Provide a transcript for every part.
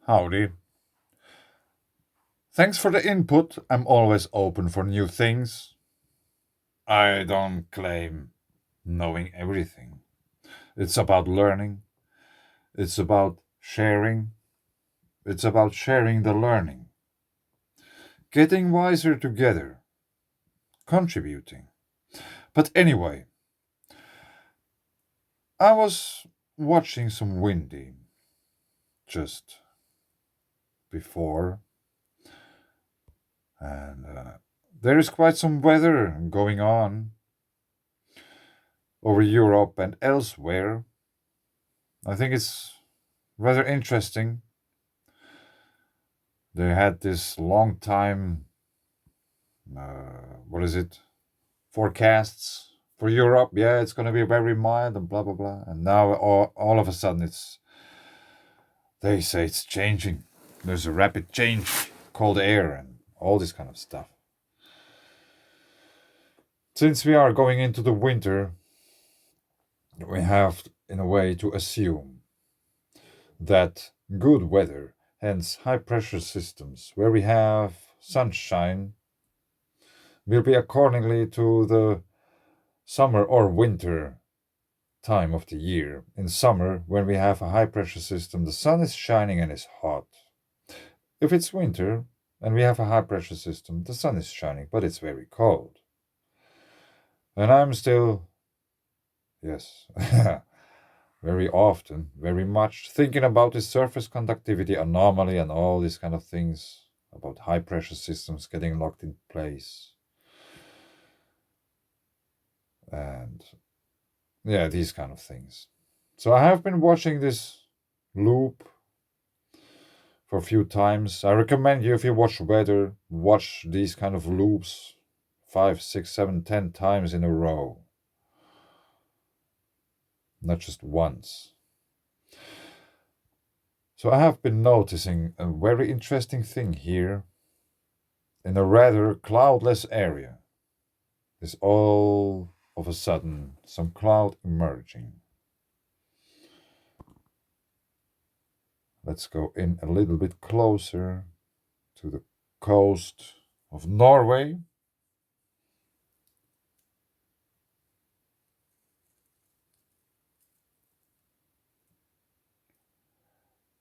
Howdy. Thanks for the input. I'm always open for new things. I don't claim knowing everything. It's about learning. It's about sharing. It's about sharing the learning. Getting wiser together. Contributing. But anyway, I was watching some Windy just before, and there is quite some weather going on over Europe and elsewhere. I think it's rather interesting. They had this long time, what is it, forecasts for Europe. Yeah, it's going to be very mild and blah, blah, blah. And now all of a sudden they say it's changing. There's a rapid change, cold air and all this kind of stuff. Since we are going into the winter, we have, in a way, to assume that good weather, hence high pressure systems, where we have sunshine, will be accordingly to the summer or winter time of the year. In summer, when we have a high pressure system, the sun is shining and is hot. If it's winter and we have a high pressure system, the sun is shining, but it's very cold. And I'm still, yes, very often, very much thinking about the surface conductivity anomaly and all these kind of things, about high pressure systems getting locked in place. And yeah, these kind of things. So I have been watching this loop for a few times. I recommend you, if you watch weather, watch these kind of loops 5, 6, 7, 10 times in a row. Not just once. So I have been noticing a very interesting thing here. In a rather cloudless area, is all of a sudden some cloud emerging. Let's go in a little bit closer to the coast of Norway.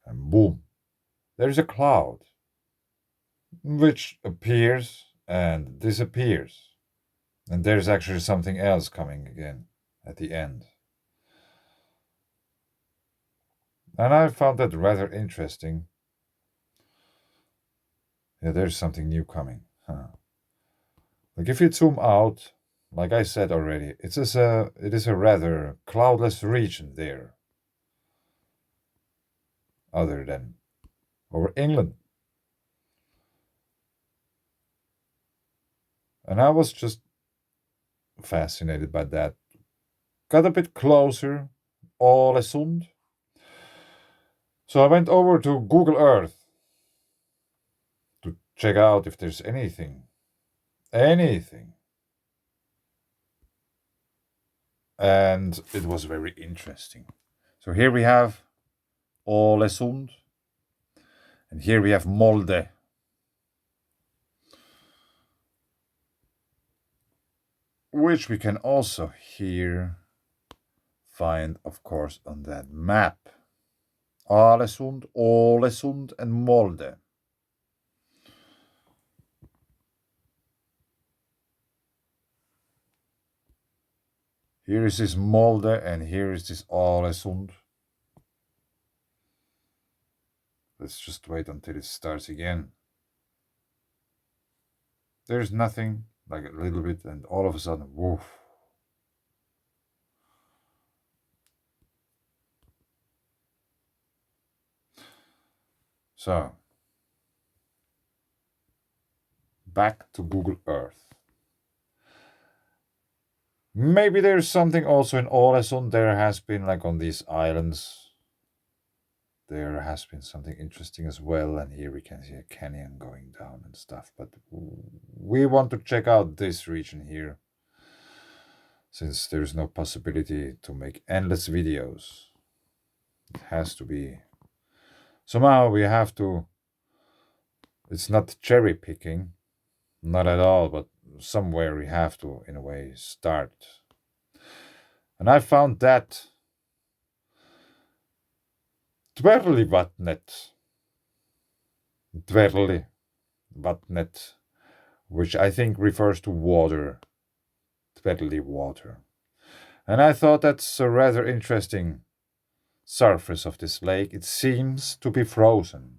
And boom, there's a cloud which appears and disappears. And there's actually something else coming again at the end. And I found that rather interesting. Yeah, there's something new coming. Like if you zoom out, like I said already, it is a rather cloudless region there. Other than over England. And I was just fascinated by that. Got a bit closer, Ålesund. So I went over to Google Earth to check out if there's anything. And it was very interesting. So here we have Ålesund. And here we have Molde. Which we can also here find, of course, on that map. Ålesund, and Molde. Here is this Molde and here is this Ålesund. Let's just wait until it starts again. There's nothing, like a little bit, and all of a sudden, woof. So, back to Google Earth. Maybe there's something also in Ålesund. There has been, like on these islands, there has been something interesting as well. And here we can see a canyon going down and stuff. But we want to check out this region here, since there's no possibility to make endless videos. It has to be Somehow we have to, it's not cherry picking, not at all, but somewhere we have to, in a way, start. And I found that dwerlivatnet, dwerlivatnet, which I think refers to water, dwerli water. And I thought that's a rather interesting surface of this lake. It seems to be frozen.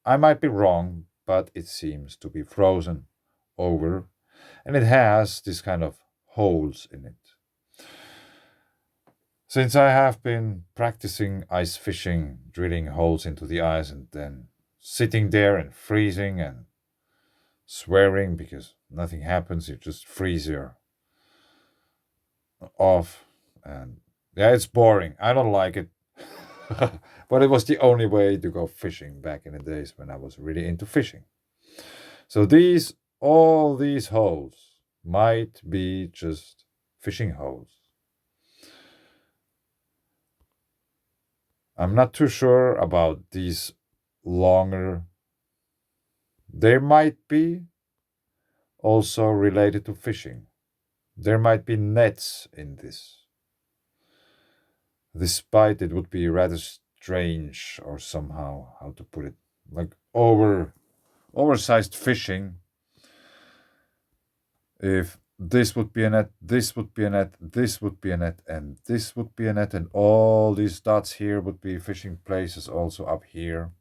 I might be wrong, but it seems to be frozen over, and it has this kind of holes in it. Since I have been practicing ice fishing, drilling holes into the ice and then sitting there and freezing and swearing because nothing happens, you just freeze your off, and yeah, it's boring. I don't like it. But it was the only way to go fishing back in the days when I was really into fishing. So all these holes might be just fishing holes. I'm not too sure about these longer. There might be also related to fishing. There might be nets in this. Despite it would be rather strange, or somehow, how to put it, like oversized fishing. If this would be a net, this would be a net, this would be a net, and this would be a net, and all these dots here would be fishing places also up here.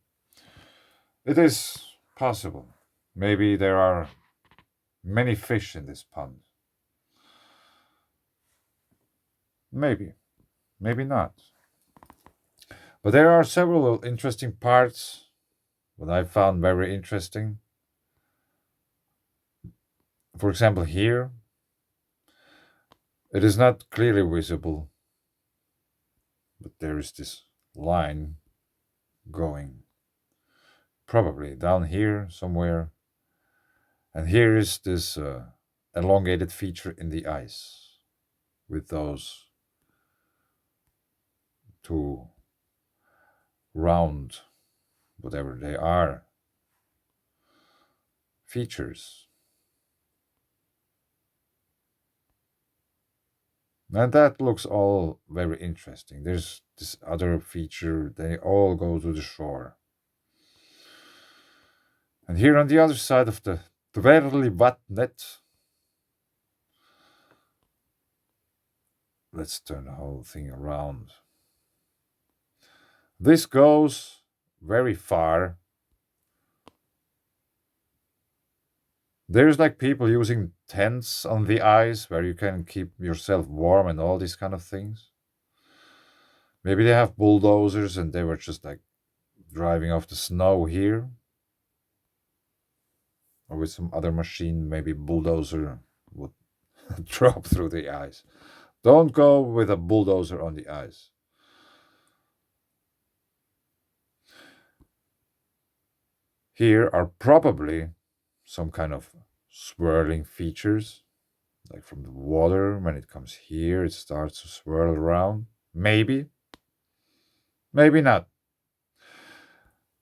It is possible. Maybe there are many fish in this pond. Maybe, maybe not. But there are several interesting parts that I found very interesting. For example, here, it is not clearly visible, but there is this line going probably down here somewhere. And here is this elongated feature in the ice with those two round, whatever they are, features. And that looks all very interesting. There's this other feature, they all go to the shore. And here on the other side of the Dverlivatnet, let's turn the whole thing around. This goes very far. There's like people using tents on the ice where you can keep yourself warm and all these kind of things. Maybe they have bulldozers and they were just like driving off the snow here. Or with some other machine, maybe bulldozer would drop through the ice. Don't go with a bulldozer on the ice. Here are probably some kind of swirling features, like from the water. When it comes here, it starts to swirl around. Maybe. Maybe not.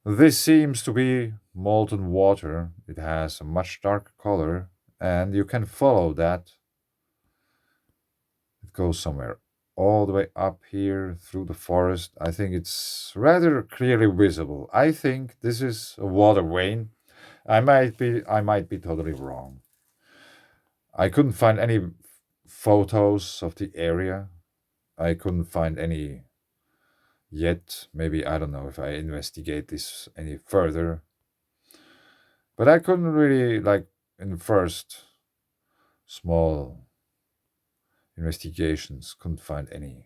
This seems to be molten water. It has a much darker color, and you can follow that. It goes somewhere all the way up here through the forest. I think it's rather clearly visible. I think this is a water vein. I might be totally wrong. I couldn't find any photos of the area. I couldn't find any yet. Maybe I don't know if I investigate this any further. But I couldn't really, like, in first small investigations, couldn't find any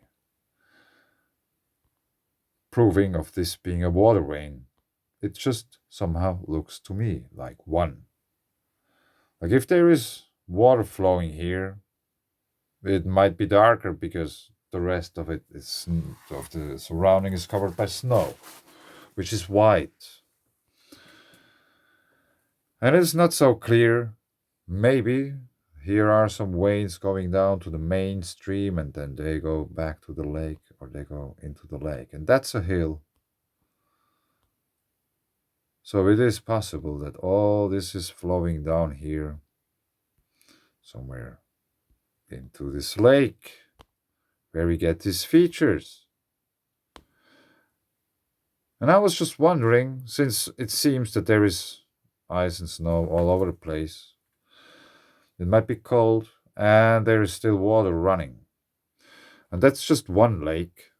proving of this being a water vein. It just somehow looks to me like one. Like if there is water flowing here, it might be darker because the rest of it is of the surrounding is covered by snow, which is white. And it's not so clear. Maybe here are some veins going down to the main stream and then they go back to the lake or they go into the lake. And that's a hill. So it is possible that all this is flowing down here somewhere into this lake where we get these features. And I was just wondering, since it seems that there is ice and snow all over the place, it might be cold and there is still water running. And that's just one lake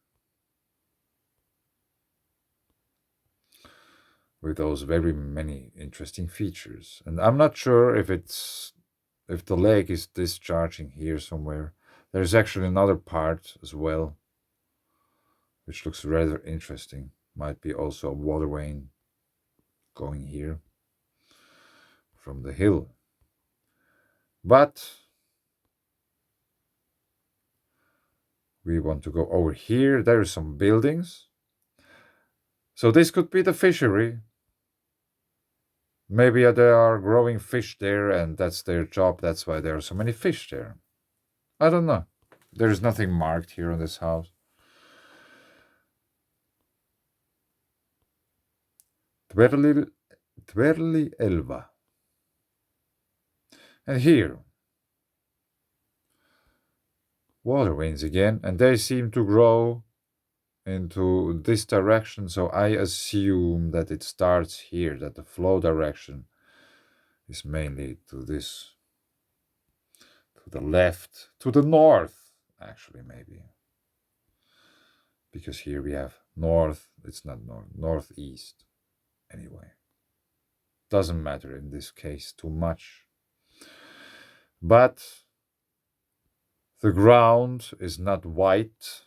with those very many interesting features. And I'm not sure if the lake is discharging here somewhere. There's actually another part as well, which looks rather interesting. Might be also a water vein going here from the hill. But we want to go over here. There are some buildings. So this could be the fishery. Maybe they are growing fish there and that's their job. That's why there are so many fish there. I don't know. There's nothing marked here on this house. Tverli Elva. And here, waterveins again, and they seem to grow into this direction, so I assume that it starts here, that the flow direction is mainly to this, to the left, to the north, actually, maybe. Because here we have north, it's not north, northeast, anyway. Doesn't matter in this case too much. But the ground is not white,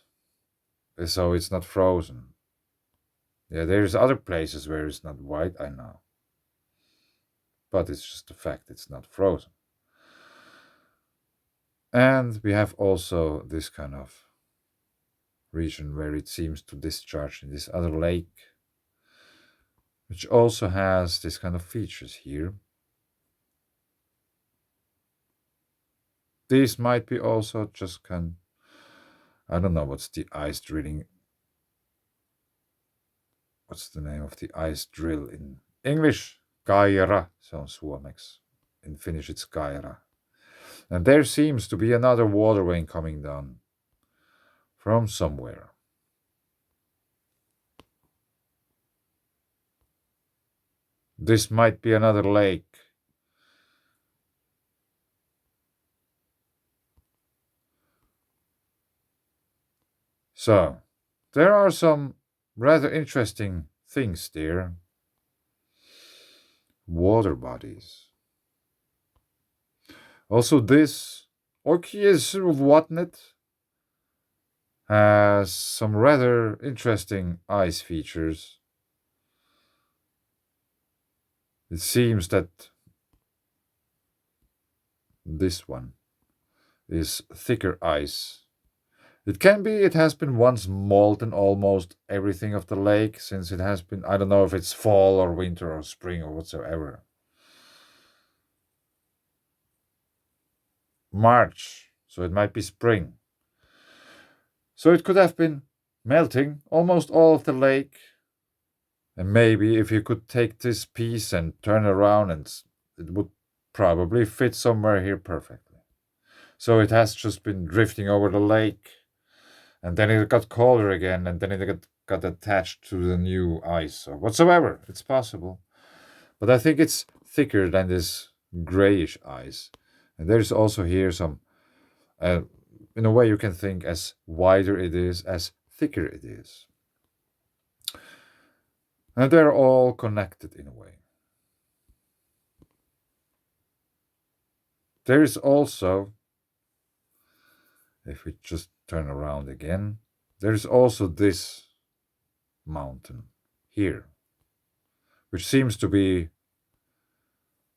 so it's not frozen. Yeah, there's other places where it's not white, I know. But it's just the fact it's not frozen. And we have also this kind of region where it seems to discharge in this other lake, which also has this kind of features here. These might be also just I don't know what's the ice drilling. What's the name of the ice drill in English? Kaira, se on suomeksi. In Finnish it's kaira. And there seems to be another water vein coming down from somewhere. This might be another lake. So, there are some rather interesting things there. Water bodies. Also, this Orkiesruvatnet has some rather interesting ice features. It seems that this one is thicker ice. It has been once molten almost everything of the lake, since it has been, I don't know if it's fall or winter or spring or whatsoever. March, so it might be spring. So it could have been melting almost all of the lake. And maybe if you could take this piece and turn around, and it would probably fit somewhere here perfectly. So it has just been drifting over the lake, and then it got colder again, and then it got attached to the new ice or whatsoever. It's possible. But I think it's thicker than this grayish ice. And there's also here some, in a way you can think as wider it is, as thicker it is. And they're all connected in a way. There is also, if we just turn around again, there's also this mountain here, which seems to be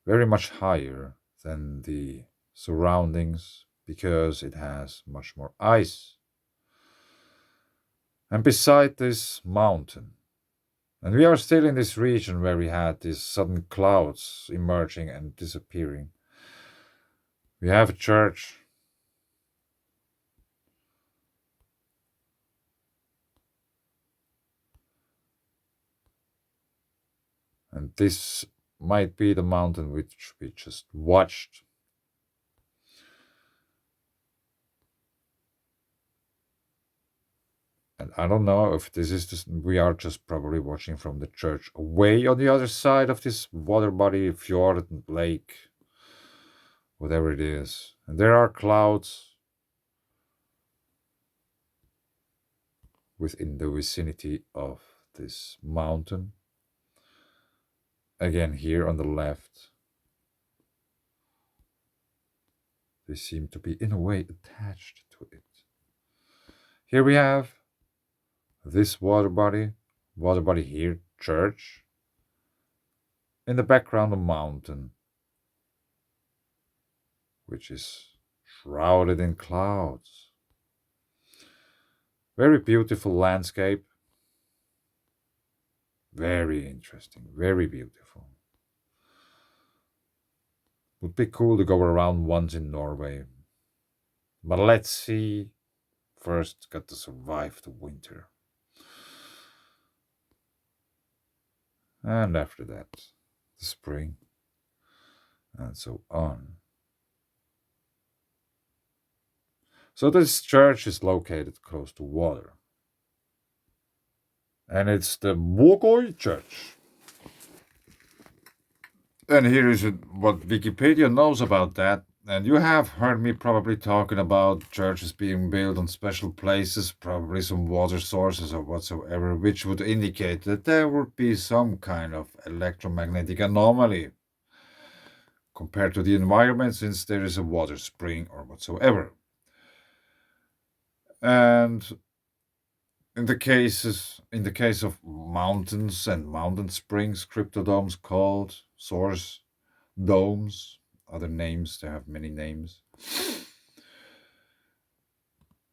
very much higher than the surroundings because it has much more ice. And beside this mountain, and we are still in this region where we had these sudden clouds emerging and disappearing, we have a church. And this might be the mountain which we just watched. And I don't know if this is just, we are just probably watching from the church away on the other side of this water body, fjord, lake, whatever it is. And there are clouds within the vicinity of this mountain. Again, here on the left, they seem to be in a way attached to it. Here we have this water body here, church. In the background, a mountain, which is shrouded in clouds. Very beautiful landscape. Very interesting, very beautiful. Would be cool to go around once in Norway. But let's see. First, got to survive the winter. And after that, the spring. And so on. So this church is located close to water. And it's the Waterveins church. And here is what Wikipedia knows about that. And you have heard me probably talking about churches being built on special places, probably some water sources or whatsoever, which would indicate that there would be some kind of electromagnetic anomaly compared to the environment, since there is a water spring or whatsoever. And in the case of mountains and mountain springs, cryptodomes called source domes, other names, they have many names.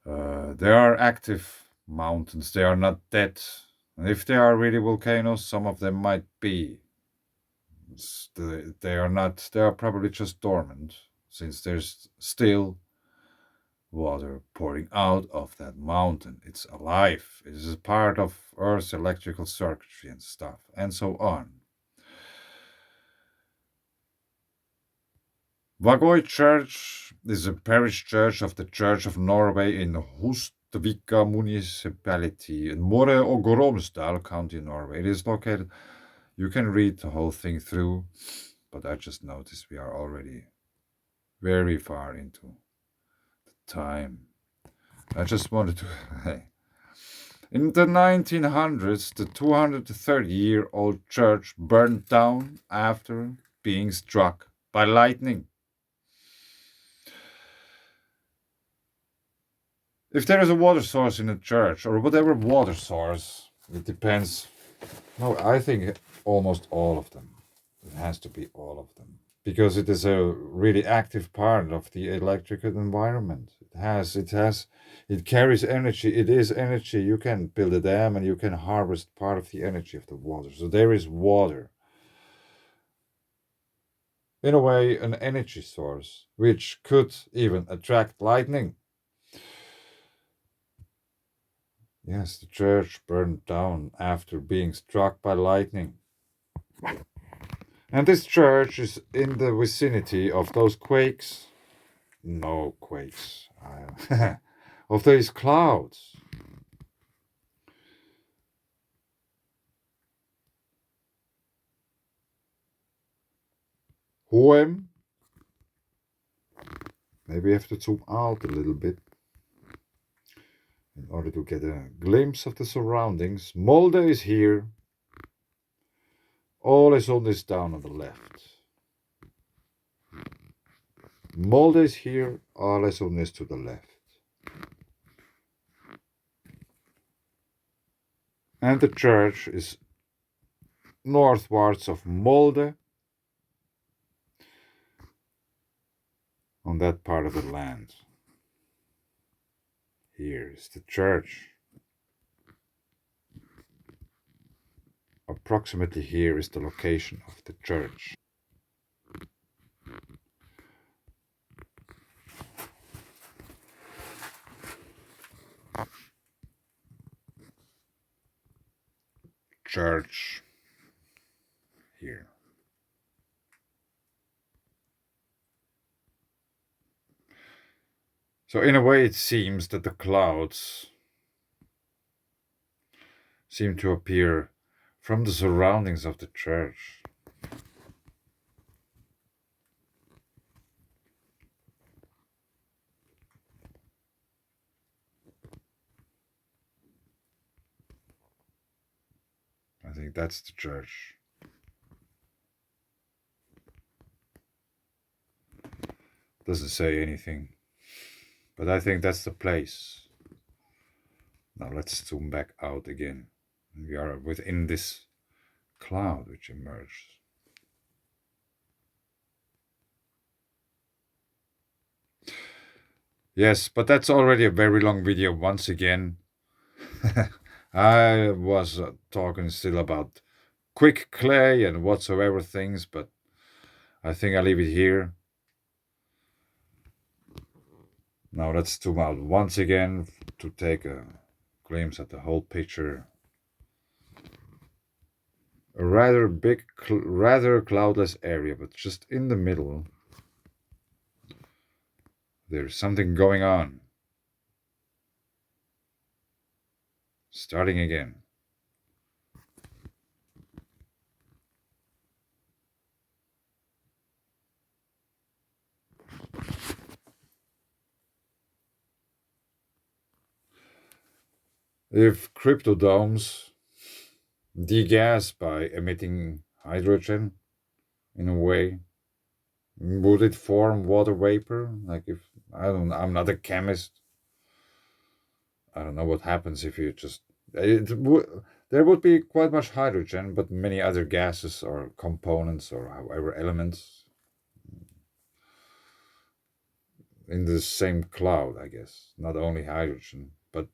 There are active mountains, they are not dead. And if they are really volcanoes, some of them might be. They are not, they are probably just dormant, since there's still water pouring out of that mountain. It's alive. It is a part of Earth's electrical circuitry and stuff, and so on. Waterveins Church is a parish church of the Church of Norway in Hustvika municipality in Møre og Romsdal County, Norway. It is located, you can read the whole thing through, but I just noticed we are already very far into the time. I just wanted to, in the 1900s, the 230-year-old church burned down after being struck by lightning. If there is a water source in a church, or whatever water source, it depends. No, I think almost all of them. It has to be all of them. Because it is a really active part of the electrical environment. It carries energy. It is energy. You can build a dam and you can harvest part of the energy of the water. So there is water. In a way, an energy source, which could even attract lightning. Yes, the church burned down after being struck by lightning. And this church is in the vicinity of those quakes. No quakes. Of these clouds. Hohem. Maybe I have to zoom out a little bit in order to get a glimpse of the surroundings. Molde is here. Ålesund is down on the left. Molde is here. Ålesund is to the left. And the church is northwards of Molde, on that part of the land. Here is the church. Approximately here is the location of the church. Church here. So in a way it seems that the clouds seem to appear from the surroundings of the church. I think that's the church. Doesn't say anything, but I think that's the place. Now let's zoom back out again. We are within this cloud which emerged. Yes, but that's already a very long video once again. I was talking still about quick clay and whatsoever things, but I think I'll leave it here. Now let's zoom out once again to take a glimpse at the whole picture. A rather big, rather cloudless area, but just in the middle, there's something going on. Starting again. If cryptodomes degas by emitting hydrogen, in a way, would it form water vapor? Like if I don't know, I'm not a chemist. I don't know what happens if you just there would be quite much hydrogen, but many other gases or components or however elements in the same cloud, I guess. Not only hydrogen, but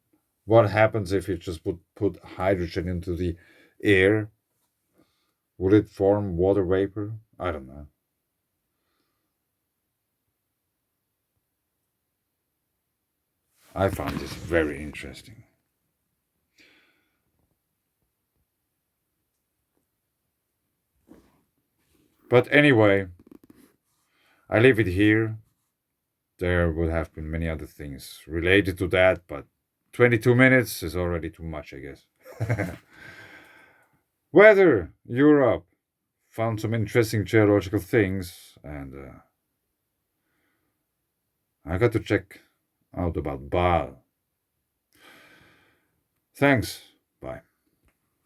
what happens if you just would put hydrogen into the air? Would it form water vapor? I don't know. I found this very interesting. But anyway, I leave it here. There would have been many other things related to that, but 22 minutes is already too much, I guess. Weather, Europe, found some interesting geological things, and I got to check out about Baal. Thanks. Bye.